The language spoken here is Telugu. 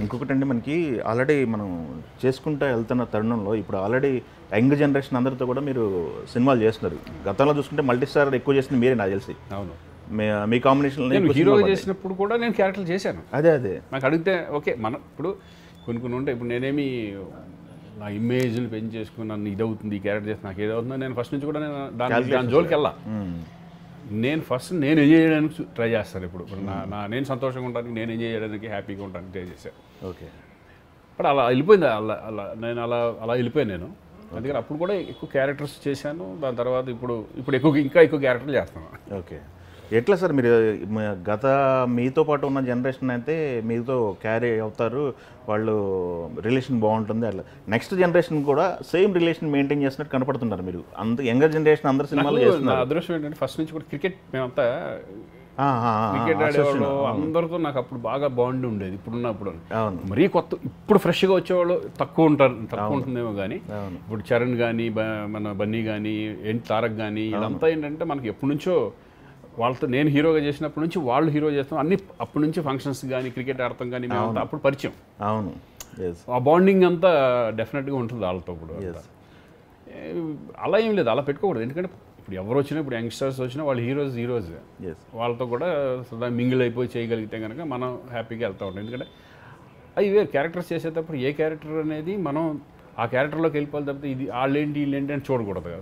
ఇంకొకటండి మనకి ఆల్రెడీ మనం చేసుకుంటూ వెళ్తున్న తరుణంలో ఇప్పుడు ఆల్రెడీ యంగ్ జనరేషన్ అందరితో కూడా మీరు సినిమాలు చేస్తున్నారు. గతంలో చూసుకుంటే మల్టీ స్టార్ ఎక్కువ చేసింది మీరే నాకు తెలిసి. అవును, మీ కాంబినేషన్లో నేను హీరోగా చేసినప్పుడు కూడా నేను క్యారెక్టర్లు చేశాను. అదే నాకు అడిగితే ఓకే, మనం ఇప్పుడు కొన్ని ఉంటాయి. ఇప్పుడు నేనేమి నా ఇమేజ్ని పెంచి చేసుకుని నన్ను ఇదవుతుంది ఈ క్యారెక్టర్ చేస్తే నాకు ఏదవుతుందో నేను ఫస్ట్ నుంచి కూడా నేను దాని జోలికి వెళ్ళా. నేను ఫస్ట్ నేను ఎంజాయ్ చేయడానికి ట్రై చేస్తాను. ఇప్పుడు నేను సంతోషంగా ఉంటాను, నేను ఎంజాయ్ చేయడానికి హ్యాపీగా ఉంటానికి ట్రై చేశాను. ఓకే, బట్ అలా వెళ్ళిపోయింది, నేను అలా వెళ్ళిపోయాను నేను. అందుకని అప్పుడు కూడా ఎక్కువ క్యారెక్టర్స్ చేశాను. దాని తర్వాత ఇప్పుడు ఇంకా ఎక్కువ క్యారెక్టర్లు చేస్తాను. ఓకే. ఎట్లా సార్ మీరు గత మీతో పాటు ఉన్న జనరేషన్ అయితే మీతో క్యారీ అవుతారు, వాళ్ళు రిలేషన్ బాగుంటుంది, అట్లా నెక్స్ట్ జనరేషన్ కూడా సేమ్ రిలేషన్ మెయింటైన్ చేసినట్టు కనపడుతున్నారు మీరు. అంత యంగర్ జనరేషన్ అందరు సినిమాలు చేస్తున్నారు. అదృష్టం ఏంటంటే ఫస్ట్ నుంచి కూడా క్రికెట్ మేమంతా క్రికెట్ ఆడేవాళ్ళు అందరితో నాకు అప్పుడు బాగా బాండ్ ఉండేది. ఇప్పుడున్నప్పుడు మరీ కొత్త ఇప్పుడు ఫ్రెష్గా వచ్చేవాళ్ళు తక్కువ ఉంటుందేమో కానీ ఇప్పుడు చరణ్ కానీ మన బన్నీ కానీ తారక్ కానీ ఇదంతా ఏంటంటే మనకి ఎప్పటి నుంచో వాళ్ళతో నేను హీరోగా చేసినప్పటి నుంచి వాళ్ళు హీరో చేస్తాం అన్ని అప్పటి నుంచి ఫంక్షన్స్ కానీ క్రికెట్ ఆడతాం కానీ మేమంతా అప్పుడు పరిచయం. అవును, ఆ బాండింగ్ అంతా డెఫినెట్గా ఉంటుంది వాళ్ళతో కూడా. అలా ఏం లేదు, అలా పెట్టుకోకూడదు. ఎందుకంటే ఇప్పుడు ఎవరు వచ్చినా ఇప్పుడు యంగ్స్టర్స్ వచ్చినా వాళ్ళు హీరోస్ వాళ్ళతో కూడా సదా మింగిల్ అయిపోయి చేయగలిగితే కనుక మనం హ్యాపీగా వెళ్తూ ఉంటాం. ఎందుకంటే అది వేరు క్యారెక్టర్స్ చేసేటప్పుడు ఏ క్యారెక్టర్ అనేది మనం ఆ క్యారెక్టర్లోకి వెళ్ళిపోవాలి తప్పితే ఇది వాళ్ళేంటి వీళ్ళేంటి అని చూడకూడదు కదా.